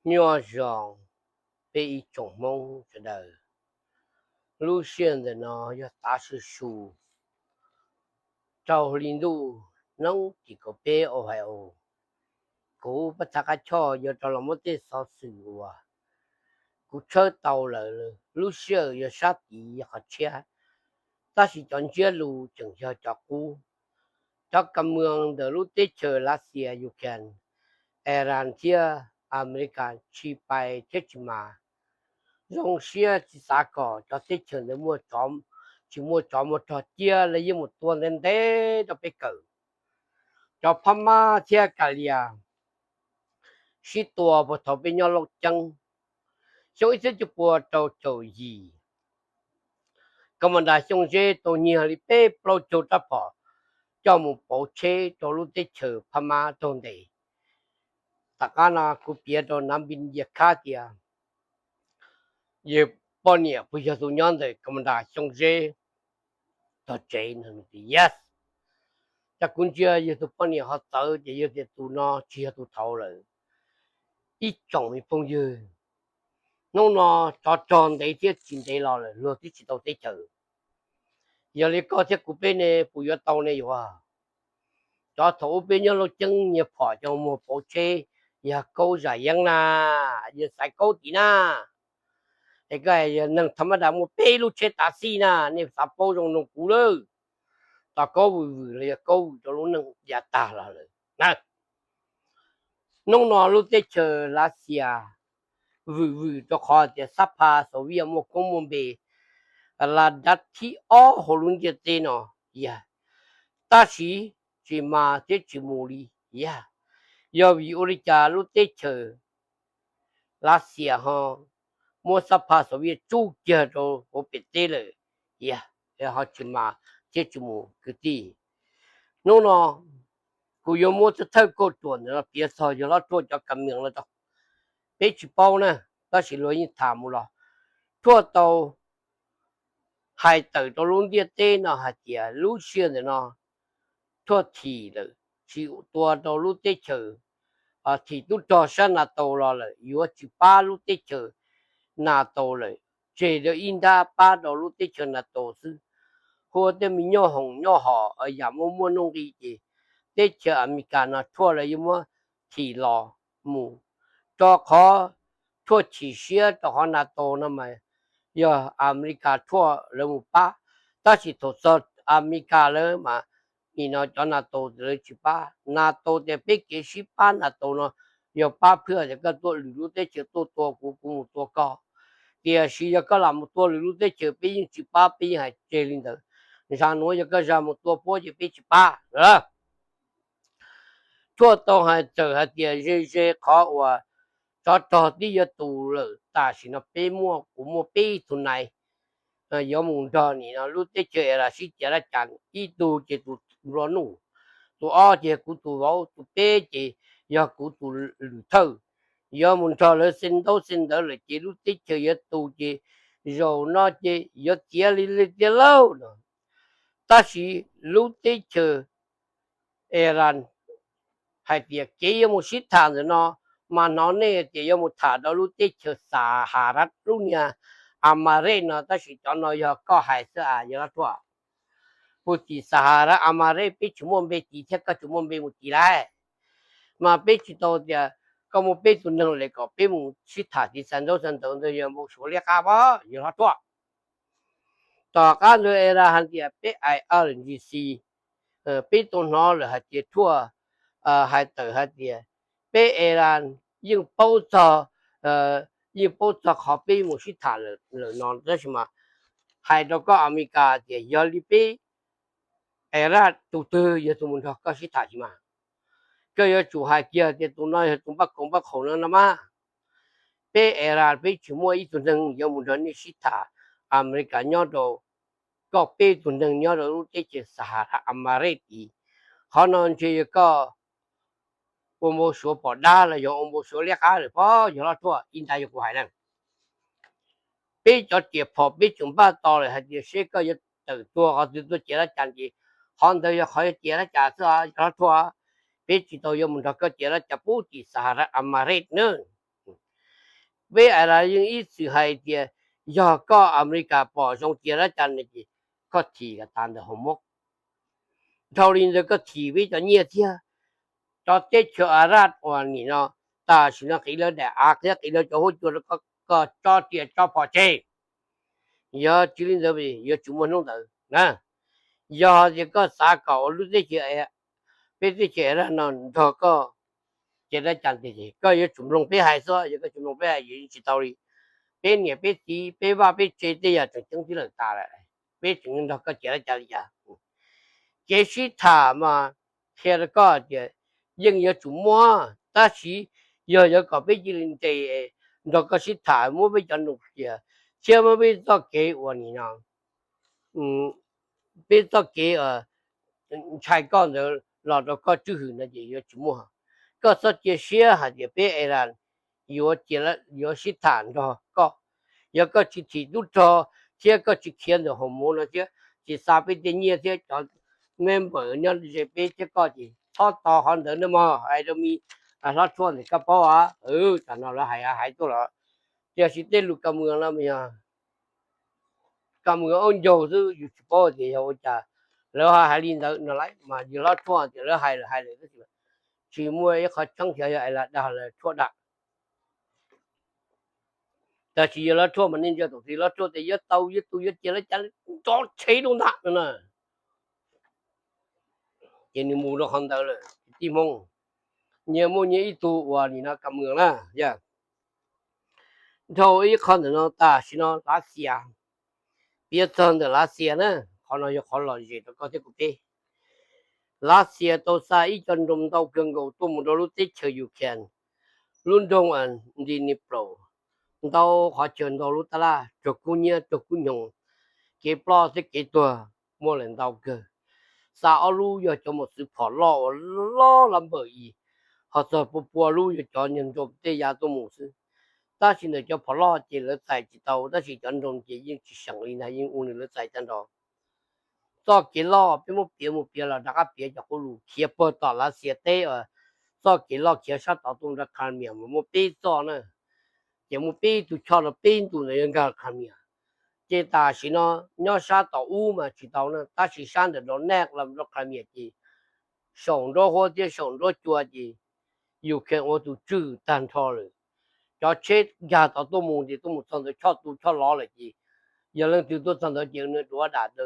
鸟上被一种梦知道，路线的呢要打是树，照领路能几个别哦还哦，古不查个车要到了么的少数啊，古车到了，路线要下地和车，但是转接路正要照顾，照个门的路的车那些有看，Iran 这อเมริกา去ไป这什么？用些是啥个？叫这群的莫找，就莫找莫找，接了一么多人的都别够，叫他妈这个呀，许多不头边要落针，所以这就不到周一，咁么大兄弟到年里边不做得跑，叫我们跑车到路的车他妈种的，大家呢，个别到那边也卡的。也半年不晓得样的，咁么大兄弟到这能的 yes。这工作也是半年好走，也有些都呢，只要都逃了，一种的朋友，弄呢找装的些进来了，落地知道得走。有你搞些古边呢，不要到呢有啊，找头边要落正也跑，就莫跑车，也高啥样啦，也晒高点啦。那个也能他妈的我背路车打死呢，你啥包容弄古了。大高会了高就拢能也大了了，那弄那路在车那些会就好的啥怕所谓么公么呗，啦达提哦好龙的这呢呀，但是起码这只茉莉呀，要为我的家路在车那些哈，么啥怕所谓主家都我别得了呀，然后起码这只么个地，弄呢。古有么子透过做呢？别说就那做叫革命了的，别去包呢，那是容易谈不了。做到还得到弄点点呢，还点路线的呢，做题了，去多到路的球啊，题都早上拿到了，有去八路的球拿到了，这就应该八到路的球拿到是，或者米鸟红鸟好，也么弄的些。这些阿米干呢，错了有么提了木，这可错起些的话那多那么，要阿米干错了木巴，但是都说阿米干了嘛，你呢叫那多了去巴，那多的别给西巴那多呢，要巴票这个多旅游的就多股多高，第二是要个那么多旅游的就别人去巴别人还这里头，你像我一个什么多波就别去巴，是吧？做到还做还点些考话，找到底要读了，但是呢，别莫古莫别出来，有梦到你呢，路得这了，是这了讲，一读就读罗努，读二节古读老，读八节要古读里头，有梦到了升到了，这路得这也读节，然那节要这里的老呢，但是路得这，然。还别给有么西谈的呢？嘛那呢，这有么谈到路地球撒哈拉路呢？阿马瑞呢？但是讲那要搞还是啊，要多。不是撒哈拉阿马瑞被全部被地铁个全部被我地来，嘛被知道的，咁么被做能力个被我西谈的三周三等的要么说了干吧，要多。大家都爱啦，还是被爱2024，被动脑了还是错。还得还点，被爱人用包着用包着好被我去谈了这什么，还到个阿米加的要里被爱人都也怎么着个去谈嘛，个要做还叫的都那都不可能了嘛，被爱人被全部一种人要么着你去谈，阿米加鸟都个被种人鸟都这些撒哈拉阿马瑞的，可能就一个。我们说不大了，有我们说两家了，不有那多，应该有过海呢。比较跌破，比中巴到了，还是谁个要走多，还是都接了讲的，杭州也可以接了价值啊，有那多啊。别知道有么那个接了价不的啥了，阿玛瑞呢？为爱拉用意思还的要搞อเมริกา保上第二站的个提个单的项目头林这个提为的热天到这去阿拉话你呢但是呢给了的啊给了就会做了个早点早跑车要吉林这边要怎么弄的啊要这个啥搞路这些哎别这些了呢这个现在讲的是个有怎么弄别还说有个怎么弄别也是道理别年别低别话别追的呀就经济能大了别整那个现在讲的呀这是他嘛贴了个的应要怎么但是要有个别人的那个是他我被讲弄的千万别找给我你呢别找给才讲的老多个就是那些要怎么个说这些还是别人有接了有是谈的个有个去提出着这个去看的项目了这三百的年这叫 member 呢这边这个的他到很多的嘛还都没他说的个包啊谈到了还做了这是对路个么了没有咁个按照是有包的我讲然后还领导来嘛有了做的了还来个什么全部一个整条来了然后来做的但是有了做嘛人家都是了做的越刀越多越接了讲做车都难了呢今年没了看到了地方你没你一多哇你那咁个啦呀头一看到呢大是呢拉西啊别真的拉西呢可能有可能是这个这个别拉西都是一种中到更高多么多路的车有看轮动安的你 pro到họ chuyển đầu lúc ta là cho cô nhớ cho cô nhung cái plo sẽ cái tua mua lần đầu cơ sao lu giờ cho một sự phỏ lo làm bởi vì họ sợ bùa lu giờ cho nhân cho thế gia tôi một sự ta chỉ là cho phỏ lo chỉ là tại chỉ tàu ta chỉ chọn đồng chỉ những chỉ想哩này những uống là tại chân đó cho cái lo biết một là đại家别就好路贴波到那些对cho cái lo贴上到东的看面我别做呢节目边都跳了边度的人家看面这大是呢要杀到屋嘛知道呢但是上的都那了都看面的上着或者上着做的有看我都知单套了要切家到多么的多么上的跳都跳老了的有人就都上到就那多大的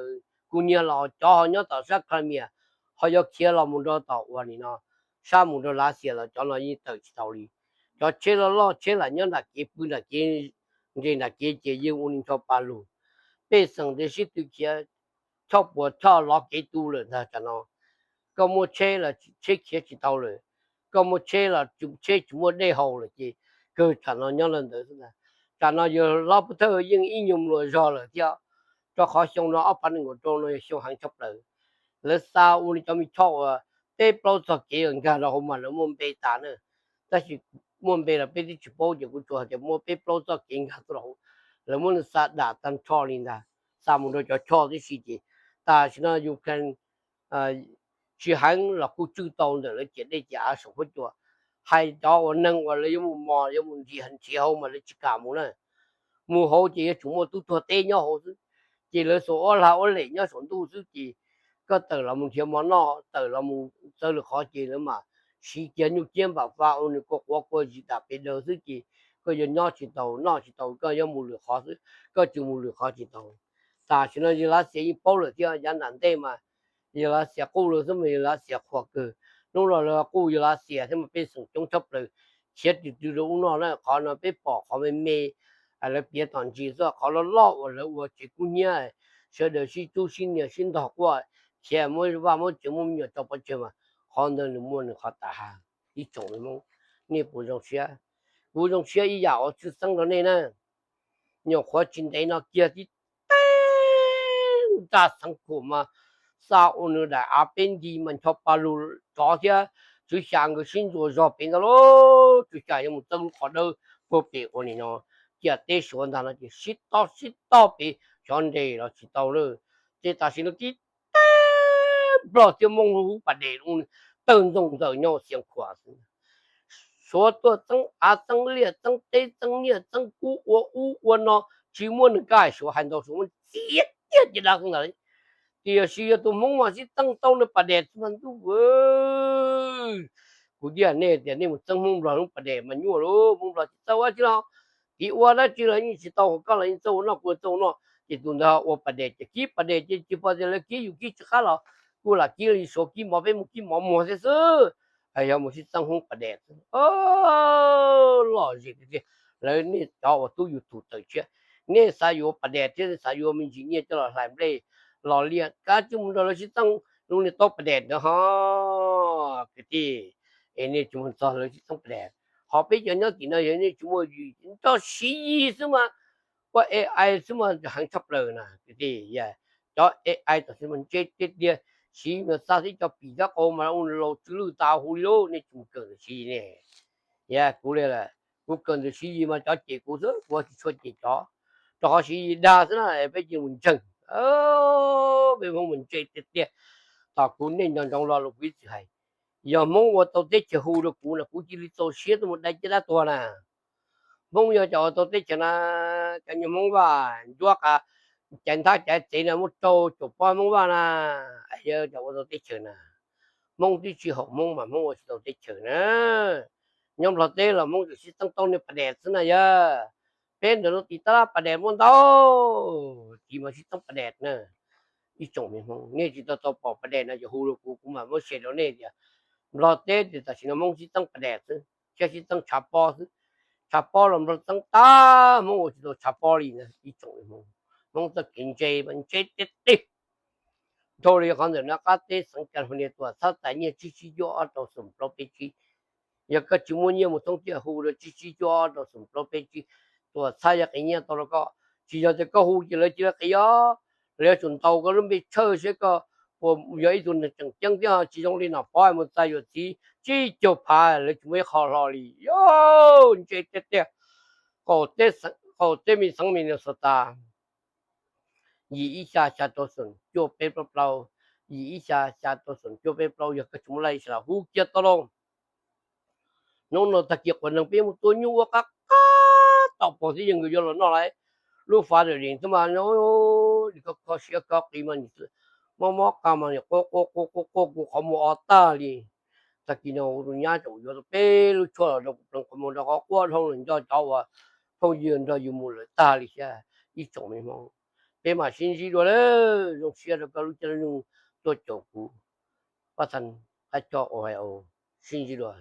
姑娘老叫好像到啥看面还要切了么多到我呢啥么多那些了叫了一头知道哩cho chế lo chế là nhớ là cái bữa là cái yêu uống cho ba lù bây giờ thì sĩ tự kia cho bộ cho lo cái tu rồi ta cho nó có một chế là chế kia chỉ tao rồi có một chế là chúng chế chúng một đây hậu rồi chứ cứ cho nó nhớ lần tới là cho nó giờ lo bữa thơ nhưng ý nhung rồi cho khó xong nó áp anh của tôi nó xong hàng chục lần là sao uống cho mình cho tế bao giờ cái người ta là hôm mà nó muốn bê ta nữa但是我们了别的去保就不做就莫别包着健康多好了我们杀打当超龄的杀么多叫超的时间但是呢有看去喊了不知道的了觉得家生活多还到我能我了有么有问题很之后嘛了去干么呢么好这些全部都做对nhau好是这了说我来我来nhau son都是这个得了么天么那得了么这了好些了嘛时间又减把发我个国是特别的事情个人拿起头个要没了好事个就没了好起头但是呢就那些一包了这样难得嘛有那些够了什么有那些花个弄了够有那些什么被省中chấp了切就弄了呢可能被bỏ可能没啊了别当机说可能老我了我这姑娘说的是做新年新到过前么话么节目没有做不去嘛可能你们能好打哈，一种的么，你不用学，不用学一样，我就生了你呢，你要活进来那接的，大辛苦嘛，啥我们来阿边的们跳八路，早些就像个星座上变的咯，就像我们正好都不别我呢喏，这得说他那就洗到别上来了，知道了，这但是那个。不知道这梦湖把内容等等的要先夸是，说多增啊增烈增对增烈增古我呢寂寞的该说喊到什么接那个人第二是都梦嘛是增到了八点มัน都กูเดียเนี่ยเดี๋ยวนี้มัน增梦不了八点มันอยู่咯梦不了走啊去了第我那去了你知道我刚才走那过走那就懂得我八点几八点几八点了几有几吃下了กูละ几里说几毛被几毛些事哎呀，我是增红八点哦，老热的，然后你找我都有土豆吃，你啥有八点，这啥有明星你叫了来不来？老练，干就么着是增，弄你到八点的哈，个的，哎，你怎么找了是增八点？好比人家点了人家怎么语，到西医是吗？我 AI 什么很差不多呢，个的呀，找 AI 就是么这的。是那啥是叫比较高嘛，我老子路打呼噜，你怎么跟着去呢？也过来了，我跟着去嘛，找结果是，我去说结果，找是那是那北京文证，哦，北方文证的，大过年当中老路位置还，要么我到底去后头过了，估计你做些都没来几大多呢。梦要叫到底去呢，跟你梦吧，做个。检查在这呢，我做半梦吧啦，哎呀，叫我到底去呢，梦的最好梦嘛，梦我是到底去呢，nhom lọt đây là mong chỉ tăng tông này bật đèn thế này ya, bên đó thì ta bật đèn muốn đâu, chỉ mà chỉ tăng bật đèn nè, ít chỗ mình mong, nghe chỉ ta bỏ bật đèn này就糊了cũng mà mới写到那点，lọt đây thì ta chỉ là mong chỉ tăng bật đèn thôi, chỉ chỉ tăng chắp bao thôi, chắp bao là mong tăng ta, mong我就chắp bao đi nè, ít chỗ mình mong. mong ta kinh tế mình chết đi thôi thì con nó cá tế sang chân hôm nay tôi sao tại nhiên chỉ cho ở đâu sum pro pe chi ya cái chú muốn nhiều một thông tin hồ là chỉ cho ở đâu sum pro pe chi tôi sai ya cái nhiên tôi có chỉ cho cái hồ chỉ là cái đó lấy chuẩn tàu cái nó bị chơi sẽ có我有一种整整这其中的那发么在有只就怕了就没好好哩哟你这好这米生命的是大一下下多损就被不到一下下多损就被不到有个什么来是了胡接到了 nó ta kiệt còn đang biết một tôi nhu các tàu bỏ thì người dân nó lại lúc phá được điện mà nó có sẽ có cái mà mà cả mà có không một ta đi ta kia nó nhà chủ yếu là bé lúc cho là không một nó có qua không lần cho cháu à không yên cho dùng một lời ta đi xa ít chỗ mình mong bé mà xin gì rồi đấy dùng xe được cái lúc cho nó tôi chỗ cũ phát sinh hay cho ôi xin gì rồi